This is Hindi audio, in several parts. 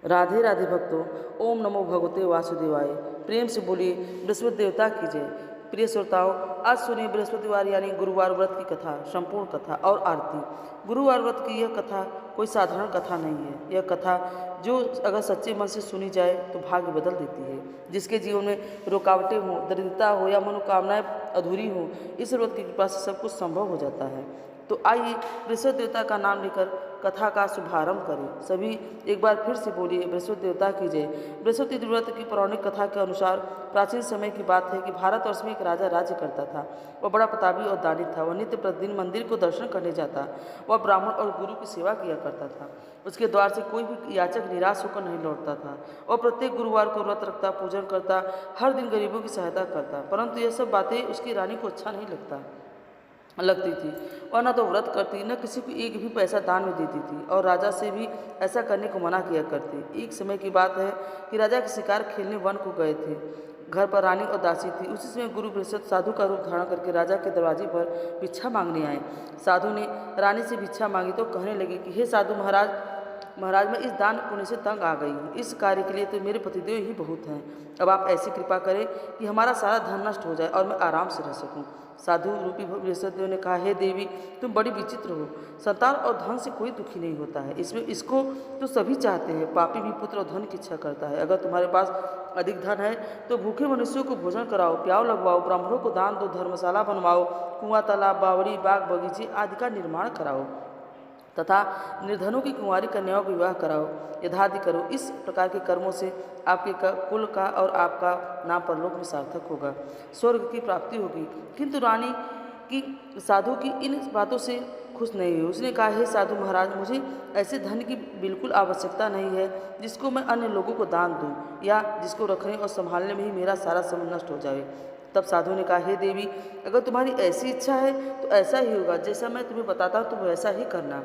राधे राधे भक्तों, ओम नमो भगवते वासुदेवाय। प्रेम से बोलिए बृहस्पति देवता की जय। प्रिय श्रोताओं, आज सुनिए बृहस्पतिवार यानी गुरुवार व्रत की कथा, संपूर्ण कथा और आरती। गुरुवार व्रत की यह कथा कोई साधारण कथा नहीं है। यह कथा जो अगर सच्चे मन से सुनी जाए तो भाग्य बदल देती है। जिसके जीवन में रुकावटें हों, दरिद्रता हो या मनोकामनाएं अधूरी हों, इस व्रत की कृपा से सब कुछ संभव हो जाता है। तो आइए बृहस्पति देवता का नाम लेकर कथा का शुभारंभ करें। सभी एक बार फिर से बोलिए बृहस्पति देवता की जय। बृहस्पति व्रत की पौराणिक कथा के अनुसार प्राचीन समय की बात है कि भारतवर्ष में एक राजा राज्य करता था। वह बड़ा प्रतापी और दानी था। वह नित्य प्रतिदिन मंदिर को दर्शन करने जाता। वह ब्राह्मण और गुरु की सेवा किया करता था। उसके द्वार से कोई भी याचक निराश होकर नहीं लौटता था। वह प्रत्येक गुरुवार को व्रत रखता, पूजन करता, हर दिन गरीबों की सहायता करता। परंतु यह सब बातें उसकी रानी को अच्छा नहीं लगती थी। और न तो व्रत करती, न किसी को एक भी पैसा दान में देती थी और राजा से भी ऐसा करने को मना किया करती। एक समय की बात है कि राजा के शिकार खेलने वन को गए थे। घर पर रानी और दासी थी। उसी समय गुरु बृहस्पति साधु का रूप धारण करके राजा के दरवाजे पर भिक्षा मांगने आए। साधु ने रानी से भिक्षा मांगी तो कहने लगे कि हे साधु महाराज, मैं इस दान पुण्य से तंग आ गई हूँ। इस कार्य के लिए तो मेरे पतिदेव ही बहुत हैं। अब आप ऐसी कृपा करें कि हमारा सारा धन नष्ट हो जाए और मैं आराम से रह सकूँ। साधु रूपी बृहस्पति ने कहा, हे देवी, तुम बड़ी विचित्र हो। संतान और धन से कोई दुखी नहीं होता है। इसको तो सभी चाहते हैं। पापी भी पुत्र और धन की इच्छा करता है। अगर तुम्हारे पास अधिक धन है तो भूखे मनुष्यों को भोजन कराओ, प्याव लगवाओ, ब्राह्मणों को दान दो, धर्मशाला बनवाओ, कुआं, तालाब, बावड़ी, बाग बगीचे आदि का निर्माण कराओ तथा निर्धनों की कुंवारी कन्याओं का विवाह कराओ, यथादि करो। इस प्रकार के कर्मों से आपके कुल का और आपका नाम परलोक में सार्थक होगा, स्वर्ग की प्राप्ति होगी। किंतु रानी की साधु की इन बातों से खुश नहीं हुई। उसने कहा, हे साधु महाराज, मुझे ऐसे धन की बिल्कुल आवश्यकता नहीं है जिसको मैं अन्य लोगों को दान दूं या जिसको रखने और संभालने में ही मेरा सारा समय नष्ट हो जाए। तब साधु ने कहा, हे देवी, अगर तुम्हारी ऐसी इच्छा है तो ऐसा ही होगा। जैसा मैं तुम्हें बताता हूँ तुम वैसा ही करना।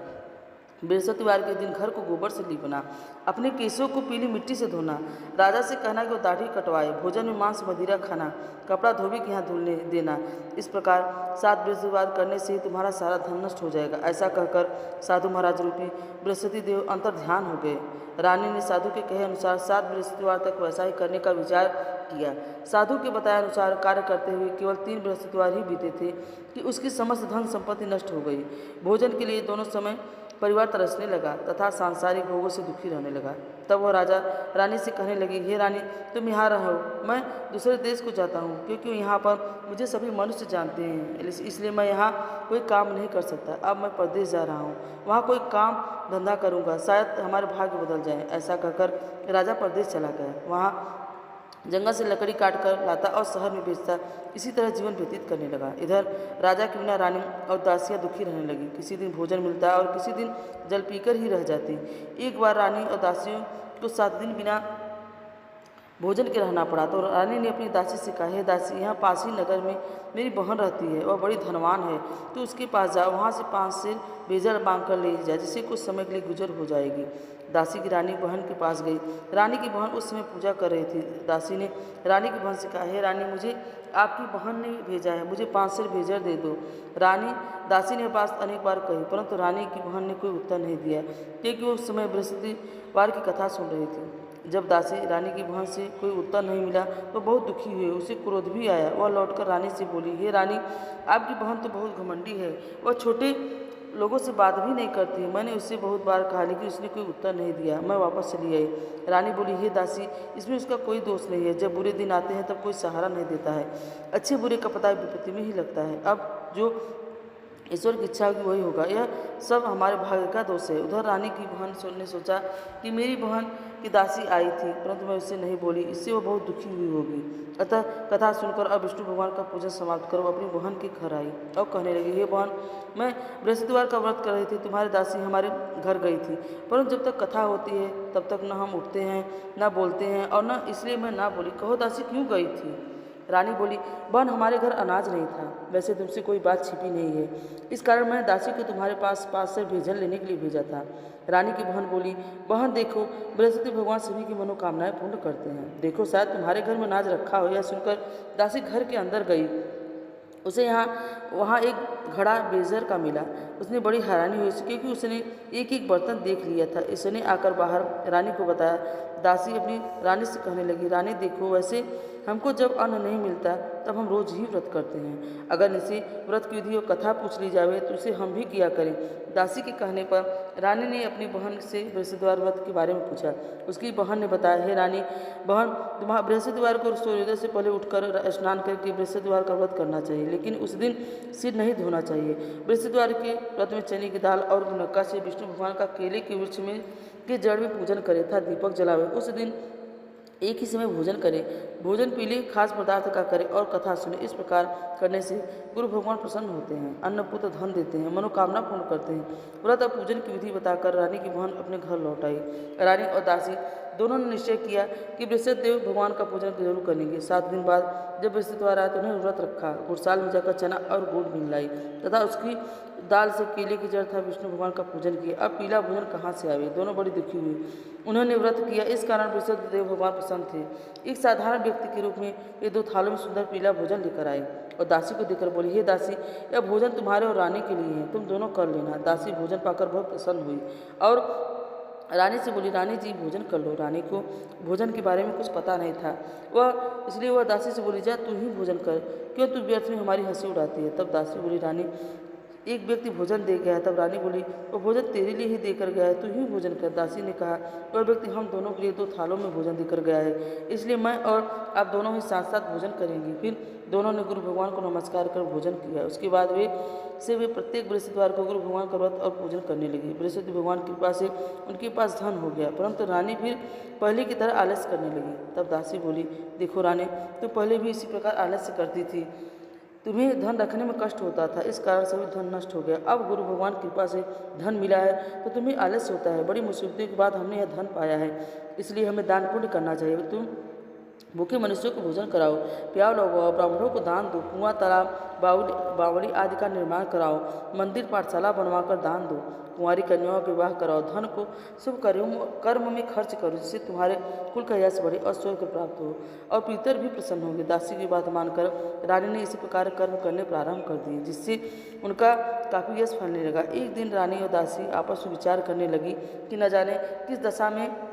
बृहस्पतिवार के दिन घर को गोबर से लीपना, अपने केशों को पीली मिट्टी से धोना, राजा से कहना कि वो दाढ़ी कटवाए, भोजन में मांस मदिरा खाना, कपड़ा धोबी के यहाँ धुलने देना। इस प्रकार 7 बृहस्पतिवार करने से ही तुम्हारा सारा धन नष्ट हो जाएगा। ऐसा कहकर साधु महाराज रूपी बृहस्पति देव अंतर ध्यान हो गए। रानी ने साधु के कहे अनुसार 7 बृहस्पतिवार तक वैसा ही करने का विचार किया। साधु के बताए अनुसार कार्य करते हुए केवल 3 बृहस्पतिवार ही बीते थे कि उसकी समस्त धन संपत्ति नष्ट हो गई। भोजन के लिए दोनों समय परिवार तरसने लगा तथा सांसारिक भोगों से दुखी रहने लगा। तब वह राजा रानी से कहने लगी, हे रानी, तुम यहाँ रहो, मैं दूसरे देश को जाता हूँ, क्योंकि यहाँ पर मुझे सभी मनुष्य जानते हैं, इसलिए मैं यहाँ कोई काम नहीं कर सकता। अब मैं परदेश जा रहा हूँ, वहाँ कोई काम धंधा करूँगा, शायद हमारे भाग्य बदल जाए। ऐसा कहकर राजा परदेश चला गया। वहाँ जंगल से लकड़ी काट कर लाता और शहर में बेचता। इसी तरह जीवन व्यतीत करने लगा। इधर राजा के बिना रानी और दासियां दुखी रहने लगी। किसी दिन भोजन मिलता और किसी दिन जल पीकर ही रह जाती। एक बार रानी और दासियों को 7 दिन बिना भोजन के रहना पड़ा तो रानी ने अपनी दासी से कहा, हे दासी, यहाँ पास ही नगर में मेरी बहन रहती है, वह बड़ी धनवान है, तो उसके पास जाओ, वहाँ से 5 सेर बेजर मांग कर ले जाए, जिससे कुछ समय के लिए गुजर हो जाएगी। दासी की रानी बहन के पास गई। रानी की बहन उस समय पूजा कर रही थी। दासी ने रानी की बहन से कहा, हे रानी, मुझे आपकी बहन ने भेजा है, मुझे 5 सेर बेजर दे दो। दासी ने बात अनेक बार कही, परंतु रानी की बहन ने कोई उत्तर नहीं दिया, क्योंकि वो उस समय बृहस्पतिवार की कथा सुन रही थी। जब दासी रानी की बहन से कोई उत्तर नहीं मिला तो बहुत दुखी हुई। उसे क्रोध भी आया। वह लौटकर रानी से बोली, हे रानी, आपकी बहन तो बहुत घमंडी है, वह छोटे लोगों से बात भी नहीं करती। मैंने उससे बहुत बार कहा लेकिन उसने कोई उत्तर नहीं दिया। मैं वापस चली आई। रानी बोली, हे दासी, इसमें उसका कोई दोष नहीं है। जब बुरे दिन आते हैं तब कोई सहारा नहीं देता है। अच्छे बुरे का पता विपत्ति में ही लगता है। अब जो ईश्वर की इच्छा होगी वही होगा। यह सब हमारे भाग्य का दोष है। उधर रानी की बहन ने सोचा कि मेरी बहन की दासी आई थी, परंतु मैं उससे नहीं बोली, इससे वो बहुत दुखी हुई होगी। अतः कथा सुनकर अब विष्णु भगवान का पूजन समाप्त कर वो अपनी बहन के घर आई और कहने लगी, हे बहन, मैं बृहस्पतिवार का व्रत कर रही थी, तुम्हारी दासी हमारे घर गई थी, परंतु जब तक कथा होती है तब तक न हम उठते हैं, न बोलते हैं, और न इसलिए मैं ना बोली। कहो दासी, क्यों गई थी? रानी बोली, बहन, हमारे घर अनाज नहीं था। वैसे तुमसे कोई बात छिपी नहीं है, इस कारण मैंने दासी को तुम्हारे पास से भोजन लेने के लिए भेजा था। रानी की बहन बोली, बहन देखो, बृहस्पति भगवान सभी की मनोकामनाएं पूर्ण करते हैं। देखो, शायद तुम्हारे घर में अनाज रखा हो। यह सुनकर दासी घर के अंदर गई। उसे वहाँ एक घड़ा बेजर का मिला। उसने बड़ी हैरानी हुई क्योंकि उसने एक एक बर्तन देख लिया था। इसने आकर बाहर रानी को बताया। दासी अपनी रानी से कहने लगी, रानी देखो, वैसे हमको जब अन्न नहीं मिलता तब हम रोज ही व्रत करते हैं। अगर इसी व्रत की विधि और कथा पूछ ली जावे तो उसे हम भी किया करें। दासी के कहने पर रानी ने अपनी बहन से बृहस्पतिवार व्रत के बारे में पूछा। उसकी बहन ने बताया, हे रानी बहन, तुम्हारा बृहस्पतिवार को सूर्योदय से पहले उठकर स्नान करके बृहस्पतिवार का व्रत करना चाहिए, लेकिन उस दिन सिर नहीं धोना चाहिए। बृहस्पतिवार के व्रत में चने की दाल और मुनक्का से विष्णु भगवान का केले के वृक्ष में के जड़ में पूजन करे तथा दीपक जलावे। उस दिन एक ही समय भोजन करें। भोजन पीले खास पदार्थ का करें और कथा सुने। इस प्रकार करने से गुरु भगवान प्रसन्न होते हैं, अन्न पुत्र धन देते हैं, मनोकामना पूर्ण करते हैं। व्रत और पूजन की विधि बताकर रानी की बहन अपने घर लौट आई। रानी और दासी दोनों ने निश्चय किया कि बृहस्पति भगवान का पूजन जरूर करेंगे। 7 दिन बाद जब बृहस्पतिवार आया तो उन्होंने व्रत रखा। गुड़साल में जाकर चना और गुड़ मिल लाई तथा उसकी दाल से केले की जड़ था विष्णु भगवान का पूजन किया। अब पीला भोजन कहाँ से आवे? दोनों बड़ी दुखी हुई। उन्होंने व्रत किया, इस कारण बृहस्पति देव भगवान प्रसन्न थे। एक साधारण व्यक्ति के रूप में ये 2 थालों में सुंदर पीला भोजन लेकर आए और दासी को देकर बोली, हे दासी, यह भोजन तुम्हारे और रानी के लिए है, तुम दोनों कर लेना। दासी भोजन पाकर बहुत प्रसन्न हुई और रानी से बोली, रानी जी भोजन कर लो। रानी को भोजन के बारे में कुछ पता नहीं था, इसलिए वह दासी से बोली, जा तू ही भोजन कर, क्यों तू व्यर्थ में हमारी हंसी उड़ाती है। तब दासी बोली, रानी एक व्यक्ति भोजन दे गया है। तब रानी बोली, वो भोजन तेरे लिए ही देकर गया है, तू ही भोजन कर। दासी ने कहा, वह व्यक्ति हम दोनों के लिए 2 थालों में भोजन देकर गया है, इसलिए मैं और आप दोनों ही साथ साथ भोजन करेंगे। फिर दोनों ने गुरु भगवान को नमस्कार कर भोजन किया। उसके बाद वे प्रत्येक बृहस्पतिवार को गुरु भगवान का व्रत और पूजन करने लगे। बृहस्पति भगवान की कृपा से उनके पास धन हो गया, परंतु रानी फिर पहले की तरह आलस्य करने लगी। तब दासी बोली, देखो रानी, तुम पहले भी इसी प्रकार आलस्य करती थी, तुम्हें धन रखने में कष्ट होता था, इस कारण सभी धन नष्ट हो गया। अब गुरु भगवान की कृपा से धन मिला है तो तुम्हें आलस्य होता है। बड़ी मुसीबतों के बाद हमने यह धन पाया है, इसलिए हमें दान पुण्य करना चाहिए। तुम भूखे मनुष्यों को भोजन कराओ, प्याव लगाओ, ब्राह्मणों को दान दो, कुआं, तालाब, बावड़ी आदि का निर्माण कराओ, मंदिर पाठशाला बनवाकर दान दो, कुंवारी कन्याओं का विवाह कराओ, धन को शुभ कर्म में खर्च करो, जिससे तुम्हारे कुल का यश बढ़े और स्वर्ग प्राप्त हो और पितर भी प्रसन्न होंगे। दासी की बात मानकर रानी ने इसी प्रकार कर्म करने प्रारंभ कर दिए, जिससे उनका काफ़ी यश फलने लगा। एक दिन रानी और दासी आपस में विचार करने लगी कि न जाने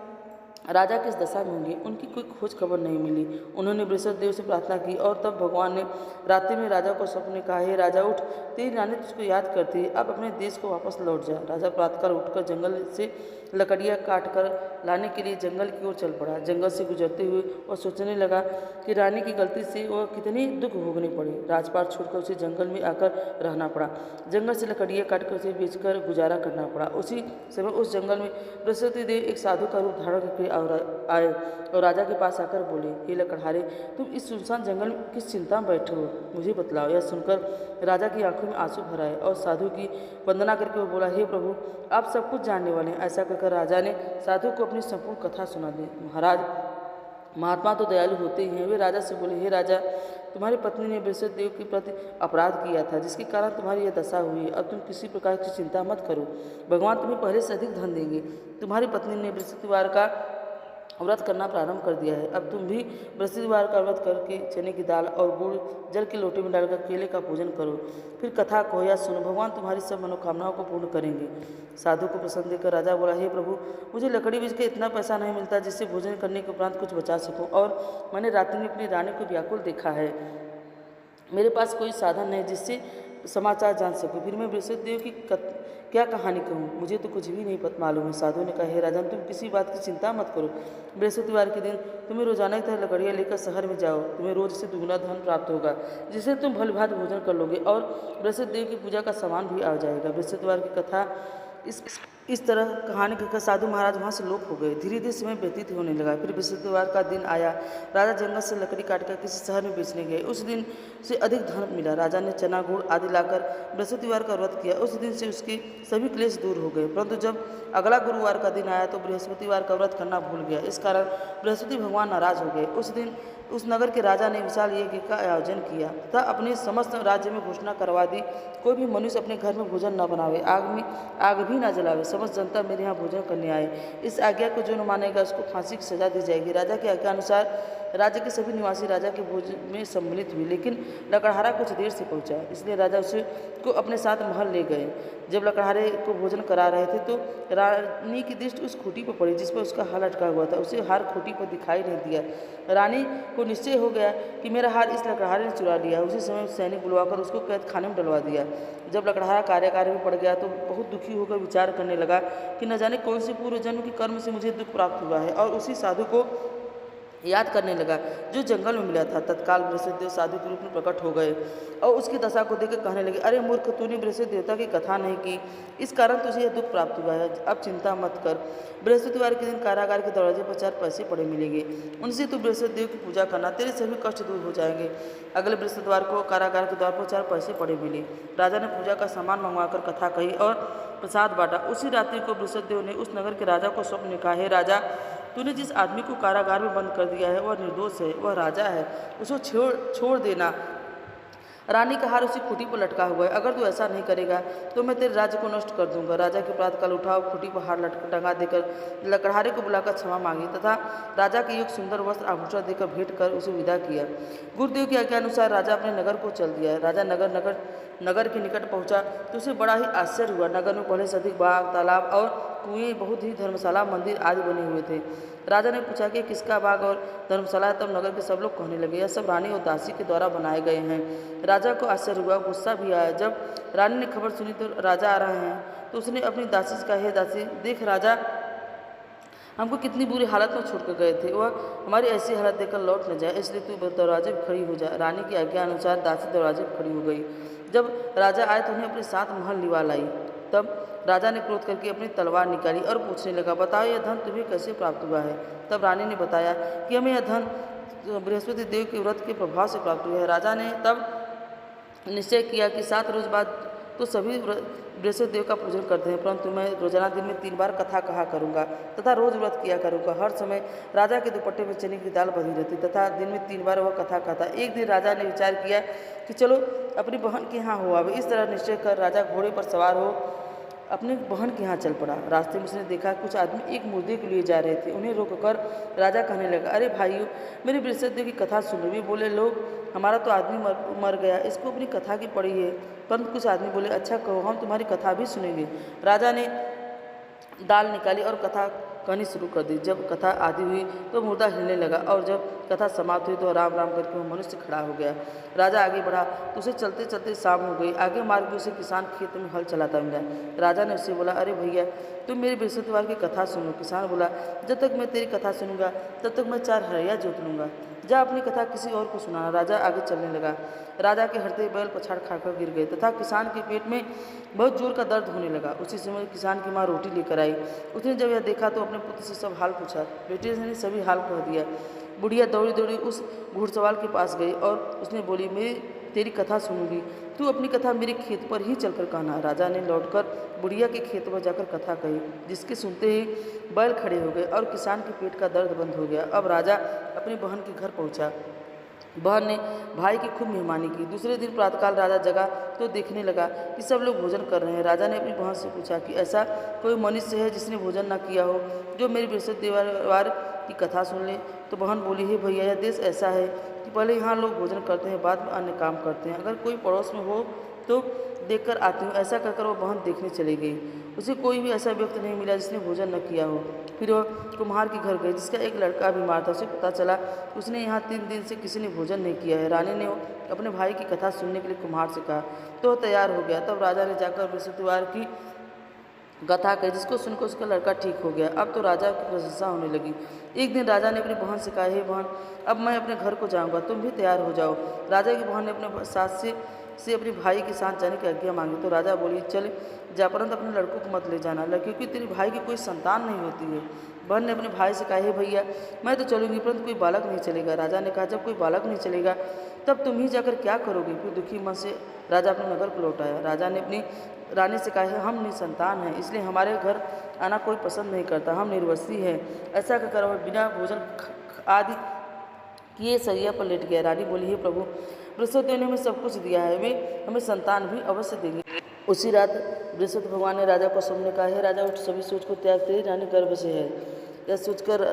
राजा किस दशा में होंगे। उनकी कोई खोज खबर नहीं मिली। उन्होंने बृहस्पति देव से प्रार्थना की और तब भगवान ने रात्रि में राजा को स्वप्न में कहा, हे राजा उठ, तेरी रानी तुझको याद करती है, अब अपने देश को वापस लौट जा। राजा प्रातःकाल उठकर जंगल से लकड़ियाँ काट कर लाने के लिए जंगल की ओर चल पड़ा। जंगल से गुजरते हुए वह सोचने लगा कि रानी की गलती से वह कितने दुख भोगने पड़े। राजपाट छोड़कर उसे जंगल में आकर रहना पड़ा। जंगल से लकड़ियाँ काटकर उसे बेचकर गुजारा करना पड़ा। उसी समय उस जंगल में बृहस्पति देव एक साधु का रूप धारण करके आए और राजा के पास आकर बोले, हे लकड़हारे, तुम इस सुनसान जंगल में किस चिंता में बैठे हो, मुझे बतलाओ। यह सुनकर राजा की आंखों में आंसू भर आए और साधु की वंदना करके वो बोला, हे प्रभु, आप सब कुछ जानने वाले हैं। ऐसा कहकर राजा ने साधु को अपनी संपूर्ण कथा सुना दी। महाराज, महात्मा तो दयालु होते ही हैं। वे राजा से बोले, हे राजा, तुम्हारी पत्नी ने बृहस्पति देव के प्रति अपराध किया था, जिसके कारण तुम्हारी यह दशा हुई है। अब तुम किसी प्रकार की चिंता मत करो, भगवान तुम्हें पहले से अधिक धन देंगे। तुम्हारी पत्नी ने बृहस्पतिवार का व्रत करना प्रारंभ कर दिया है। अब तुम भी बृहस्पतिवार का व्रत करके चने की दाल और गुड़ जल के लोटे में डालकर केले का पूजन करो, फिर कथा कहो या सुनो, भगवान तुम्हारी सब मनोकामनाओं को पूर्ण करेंगे। साधु को प्रसन्न देकर राजा बोला, हे प्रभु, मुझे लकड़ी बेच के इतना पैसा नहीं मिलता जिससे भोजन करने के उपरांत कुछ बचा सकूं, और मैंने रात्रि में अपनी रानी को व्याकुल देखा है। मेरे पास कोई साधन नहीं जिससे समाचार जान सकूं, फिर मैं बृहस्पति देव की क्या कहानी कहूँ, मुझे तो कुछ भी नहीं मालूम है। साधु ने कहा, हे राजन, तुम किसी बात की चिंता मत करो। बृहस्पतिवार के दिन तुम्हें रोजाना की तरह लकड़ियाँ लेकर शहर में जाओ, तुम्हें रोज से दुगुना धन प्राप्त होगा, जिससे तुम भली भांति भोजन कर लोगे और बृहस्पति देव की पूजा का सामान भी आ जाएगा। बृहस्पतिवार की कथा इस तरह कहानी कहकर साधु महाराज वहाँ से लोप हो गए। धीरे धीरे समय व्यतीत होने लगा। फिर बृहस्पतिवार का दिन आया। राजा जंगल से लकड़ी काटकर किसी शहर में बेचने गए। उस दिन से अधिक धन मिला। राजा ने चना गुड़ आदि लाकर बृहस्पतिवार का व्रत किया। उस दिन से उसके सभी क्लेश दूर हो गए। परंतु जब अगला गुरुवार का दिन आया तो बृहस्पतिवार का व्रत करना भूल गया। इस कारण बृहस्पति भगवान नाराज हो गए। उस दिन उस नगर के राजा ने विशाल यज्ञ का आयोजन किया तथा अपने समस्त राज्य में घोषणा करवा दी, कोई भी मनुष्य अपने घर में भोजन न बनावे, आग भी न जलावे, समस्त जनता मेरे यहाँ भोजन करने आए। इस आज्ञा को जो न मानेगा उसको फांसी की सजा दी जाएगी। राजा की आज्ञा अनुसार राज्य के सभी निवासी राजा के भोजन में सम्मिलित हुए, लेकिन लकड़हारा कुछ देर से पहुंचा, इसलिए राजा उसे को अपने साथ महल ले गए। जब लकड़हारे को भोजन करा रहे थे तो रानी की दृष्टि उस खूंटी पर पड़ी जिस पर उसका हार लटका हुआ था। उसे हार खूंटी पर दिखाई नहीं दिया। रानी को निश्चय हो गया कि मेरा हार इस लकड़हारे ने चुरा लिया। उसी समय सैनिक बुलवाकर उसको कैद खाने में डलवा दिया। जब लकड़हारा कार्य में पड़ गया तो बहुत दुखी होकर विचार करने लगा कि न जाने कौन से पूर्व जन्म के कर्म से मुझे दुख प्राप्त हुआ है, और उसी साधु को याद करने लगा जो जंगल में मिला था। तत्काल बृहस्पति देव साधु के रूप में प्रकट हो गए और उसकी दशा को देखकर कहने लगे, अरे मूर्ख, तूने बृहस्पति देवता की कथा नहीं की, इस कारण तुझे यह दुख प्राप्त हुआ है। अब चिंता मत कर, बृहस्पतिवार के दिन कारागार के दरवाजे पर 4 पैसे पड़े मिलेंगे, उनसे तू बृहस्पति देव की पूजा करना, तेरे सभी कष्ट दूर हो जाएंगे। अगले बृहस्पतिवार को कारागार के द्वार पर 4 पैसे पड़े मिले। राजा ने पूजा का सामान मंगवाकर कथा कही और प्रसाद बांटा। उसी रात्रि को बृहस्पति देव ने उस नगर के राजा को स्वप्न में कहा, हे राजा, तूने जिस आदमी को कारागार में बंद कर दिया है वह निर्दोष है, वह राजा है, उसको छोड़ देना। रानी का हार उसी खूंटी पर लटका हुआ है, अगर तू ऐसा नहीं करेगा तो मैं तेरे राज्य को नष्ट कर दूंगा। राजा के प्रातःकाल उठा और खूंटी पर हार टंगा देकर लकड़हारे को बुलाकर क्षमा मांगी तथा राजा के एक सुंदर वस्त्र आभूषण देकर भेंट कर उसे विदा किया। गुरुदेव की आज्ञा अनुसार राजा अपने नगर को चल दिया। राजा नगर के निकट पहुंचा तो उसे बड़ा ही आश्चर्य हुआ। नगर में पहले से अधिक बाग, तालाब और कुएं, बहुत ही धर्मशाला, मंदिर आदि बने हुए थे। राजा ने पूछा कि किसका बाग और धर्मशाला है, तब नगर के सब लोग कहने लगे, यह सब रानी और दासी के द्वारा बनाए गए हैं। राजा को आश्चर्य हुआ, गुस्सा भी आया। जब रानी ने खबर सुनी तो राजा आ रहे हैं तो उसने अपनी दासी से कहा, हे दासी, देख राजा हमको कितनी बुरी हालत में छोड़कर गए थे, वह हमारी ऐसी हालत देखकर लौट न जाए, इसलिए तू दरवाजे पर खड़ी हो जा। रानी की आज्ञा अनुसार दासी दरवाजे पर खड़ी हो गई। जब राजा आए तो उन्हें अपने साथ महल लिवा लाई। तब राजा ने क्रोध करके अपनी तलवार निकाली और पूछने लगा, बताओ यह धन तुम्हें कैसे प्राप्त हुआ है। तब रानी ने बताया कि हमें यह धन बृहस्पति देव के व्रत के प्रभाव से प्राप्त हुआ है। राजा ने तब निश्चय किया कि 7 रोज बाद तो सभी बृहस्पति देव का पूजन करते हैं, परंतु मैं रोजाना दिन में 3 बार कथा कहा करूंगा तथा रोज व्रत किया करूंगा। हर समय राजा के दुपट्टे में चने की दाल बंधी रहती तथा दिन में 3 बार वह कथा कहता। एक दिन राजा ने विचार किया कि चलो अपनी बहन के यहाँ हो आवे। इस तरह निश्चय कर राजा घोड़े पर सवार हो अपने बहन के यहाँ चल पड़ा। रास्ते में उसने देखा कुछ आदमी एक मुर्दे के लिए जा रहे थे। उन्हें रोककर राजा कहने लगा, अरे भाइयों, मेरे बृहस्पति देव की कथा सुनो। वे बोले, लोग हमारा तो आदमी मर गया, इसको अपनी कथा की पड़ी है। परंतु कुछ आदमी बोले, अच्छा कहो, हम तुम्हारी कथा भी सुनेंगे। राजा ने दाल निकाली और कथा कहनी शुरू कर दी। जब कथा आदि हुई तो मुर्दा हिलने लगा और जब कथा समाप्त हुई तो राम राम करके वह मनुष्य खड़ा हो गया। राजा आगे बढ़ा तो उसे चलते चलते शाम हो गई। आगे मार्ग में उसे किसान खेत में हल चलाता मिला। राजा ने उससे बोला, अरे भैया, तुम मेरे बृहस्पतिवार की कथा सुनो। किसान बोला, जब तक मैं तेरी कथा सुनूंगा तब तक मैं 4 हरिया जोत लूँगा। जा अपनी कथा किसी और को सुनाना। राजा आगे चलने लगा। राजा के हरते बैल पछाड़ खाकर गिर गए तथा किसान के पेट में बहुत जोर का दर्द होने लगा। उसी समय किसान की माँ रोटी लेकर आई। उसने जब यह देखा तो अपने पुत्र से सब हाल पूछा। बेटे ने सभी हाल कह दिया। बुढ़िया दौड़ी दौड़ी उस घुड़सवार के पास गई और उसने बोली, मैं तेरी कथा सुनूंगी, तू अपनी कथा मेरे खेत पर ही चलकर कहना। राजा ने लौटकर बुढ़िया के खेत पर जाकर कथा कही, जिसके सुनते ही बैल खड़े हो गए और किसान के पेट का दर्द बंद हो गया। अब राजा अपनी बहन के घर पहुंचा। बहन ने भाई की खूब मेहमानी की। दूसरे दिन प्रातःकाल राजा जगा तो देखने लगा कि सब लोग भोजन कर रहे हैं। राजा ने अपनी बहन से पूछा कि ऐसा कोई मनुष्य है जिसने भोजन न किया हो, जो मेरी बृहस्पतिवार की कथा सुन ले। तो बहन बोली, हे भैया, यह देश ऐसा है कि पहले यहाँ लोग भोजन करते हैं, बाद में अन्य काम करते हैं। अगर कोई पड़ोस में हो तो देखकर आती हूँ। ऐसा कहकर वह बहन देखने चली गई। उसे कोई भी ऐसा व्यक्ति नहीं मिला जिसने भोजन न किया हो। फिर वह कुम्हार के घर गई, जिसका एक लड़का बीमार था। उसे पता चला उसने यहाँ 3 दिन से किसी ने भोजन नहीं किया है। रानी ने अपने भाई की कथा सुनने के लिए कुम्हार से कहा तो वह तैयार हो गया। तब राजा ने जाकर बृहस्पतिवार की कथा कही, जिसको सुनकर उसका लड़का ठीक हो गया। अब तो राजा की प्रशंसा होने लगी। एक दिन राजा ने अपनी बहन से कहा, हे बहन, अब मैं अपने घर को जाऊँगा, तुम भी तैयार हो जाओ। राजा की बहन ने अपने सास से अपने भाई के साथ जाने की आज्ञा मांगी तो राजा बोली, चल जा, परंतु अपने लड़कों को मत ले जाना, क्योंकि तेरे भाई की कोई संतान नहीं होती है। बहन ने अपने भाई से कहा, हे भैया, मैं तो चलूंगी, परंतु कोई बालक नहीं चलेगा। राजा ने कहा, जब कोई बालक नहीं चलेगा तब तुम ही जाकर क्या करोगे। फिर दुखी मन से राजा अपने नगर को लौट आया। राजा ने अपनी रानी से कहा, हम निसंतान हैं, इसलिए हमारे घर आना कोई पसंद नहीं करता, हम निर्वस्ती हैं। ऐसा कहकर वह बिना भोजन आदि किए सरिया पर लेट गया। रानी बोली, हे प्रभु, बृहस्पति ने हमें सब कुछ दिया है, वे हमें संतान भी अवश्य देंगे। उसी रात बृहस्पति भगवान ने राजा को सबने कहा, हे राजा उठ, सभी सोच को त्याग, तेरी रानी गर्भ से है। यह सोचकर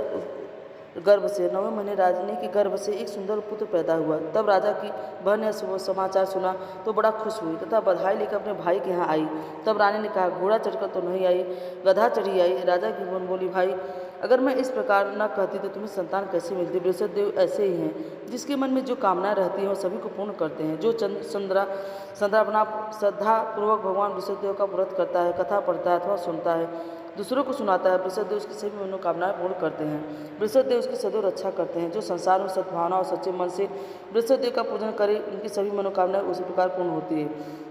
गर्भ से 9वें महीने राजनी के गर्भ से एक सुंदर पुत्र पैदा हुआ। तब राजा की बहन ने समाचार सुना तो बड़ा खुश हुई तथा बधाई लेकर अपने भाई के यहाँ आई। तब रानी ने कहा, घोड़ा चढ़कर तो नहीं आई, गधा चढ़ी आई। राजा की बहन बोली, भाई अगर मैं इस प्रकार न कहती तो तुम्हें संतान कैसे मिलती। बृहस्पति देव ऐसे ही हैं, जिसके मन में जो कामनाएं रहती हैं वो सभी को पूर्ण करते हैं। जो अपना श्रद्धापूर्वक भगवान बृहस्पति देव का व्रत करता है, कथा पढ़ता है अथवा सुनता है, दूसरों को सुनाता है, बृहस्पति देव उसकी सभी मनोकामनाएं पूर्ण करते हैं। बृहस्पति देव उसकी सदैव रक्षा करते हैं। जो संसार में सद्भावना और सच्चे मन से बृहस्पति देव का पूजन करे, उनकी सभी मनोकामनाएं उसी प्रकार पूर्ण होती है।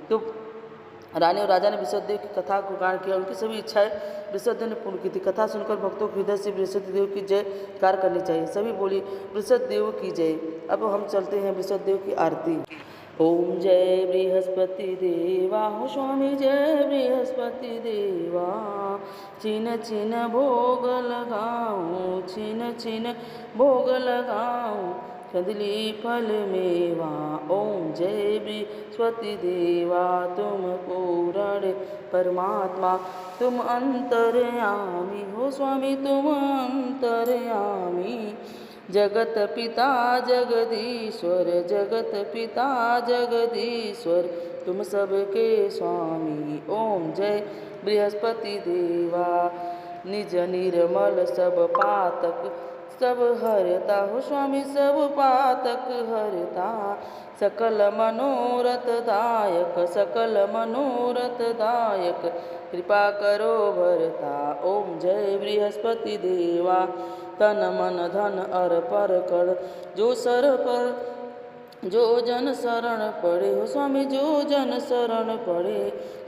तो रानी और राजा ने बृहस्पति देव की कथा को गान किया, उनकी सभी इच्छाएं बृहस्पति देव ने पूर्ण की थी। कथा सुनकर भक्तों को हृदय से बृहस्पति देव की जय कार करनी चाहिए। सभी बोली, बृहस्पति देव की जय। अब हम चलते हैं बृहस्पति देव की आरती। ओम जय बृहस्पति देवा, हो स्वामी जय बृहस्पति देवा। छिन छिन भोग लगाऊं, छिन छिन भोग लगाऊं, कदली फल मेवा। ओम जय बृहस्पति देवा, तुम पूर्ण परमात्मा, तुम अंतर्यामी हो स्वामी, तुम अंतर्यामी। जगत पिता जगदीश्वर, जगत पिता जगदीश्वर, तुम सबके स्वामी। ओम जय बृहस्पति देवा, निज निर्मल सब पातक सब हरता हो स्वामी, सब पातक हरता। सकल मनोरथ दायक, सकल मनोरथ दायक, कृपा करो भरता। ओम जय बृहस्पति देवा, तन मन धन अर पर कर, जो सर पर जो जन शरण पड़े हो स्वामी, जो जन शरण पड़े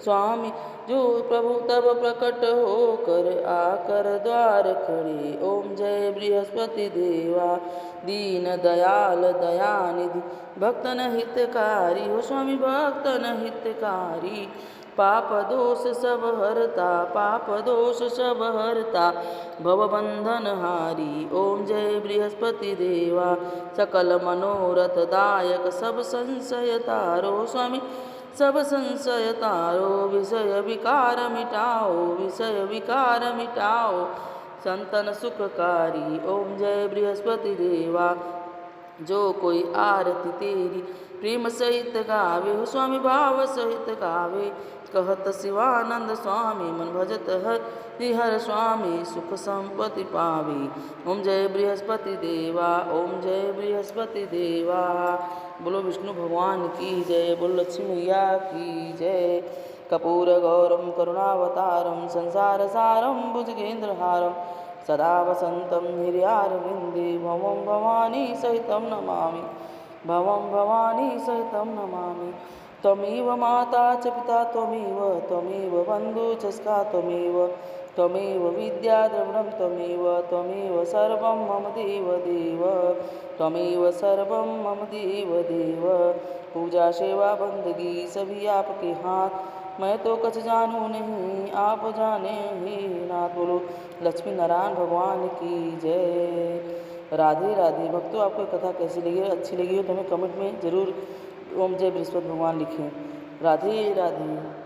स्वामी, जो प्रभु तब प्रकट होकर आकर द्वार खड़े। ओम जय बृहस्पति देवा, दीन दयाल दयानिधि, भक्तन हितकारी हो स्वामी, भक्तन हितकारी। पाप दोष सब हरता, पाप दोष सब हरता, भवबंधन हारी। ओम जय बृहस्पति देवा, सकल मनोरथ दायक, सब संशय तारो स्वामी, सब संशय तारो। विषय विकार मिटाओ, विषय विकार मिटाओ, संतन सुखकारी। ओम जय बृहस्पति देवा, जो कोई आरती तेरी प्रेम सहित गावे हो स्वामी, भाव सहित गावे। कहत शिवानंद स्वामी, मन भजत हरिहर स्वामी, सुख संपत्ति पावे। ओम जय बृहस्पति देवा, ओम जय बृहस्पति देवा। बोलो विष्णु भगवान की जय, बोलो लक्ष्मी मैया की जय। कपूर गौरम करुणावतारम, संसार सारम भुजगेंद्रहारम, सदा वसंतम हृदयारविंदे, भवं भवानी सहितं नमामि, भवं भवानी सहितं नमामि। त्वमेव माता च पिता त्वमेव, त्वमेव बन्धु च सखा त्वमेव, त्वमेव विद्या द्रविणं त्वमेव, त्वमेव सर्वं मम देव देव, त्वमेव सर्वं मम देव देव। पूजा सेवा बंदगी सभी आपके हाथ, मैं तो कुछ जानू नहीं, आप जाने ही नाथ। बोलो लक्ष्मी नारायण भगवान की जय। राधे राधे। भक्तों, आपको कथा कैसी लगी, अच्छी लगी हो तो हमें कमेंट में ज़रूर ओम जय बृहस्पति भगवान लिखें। राधे राधे।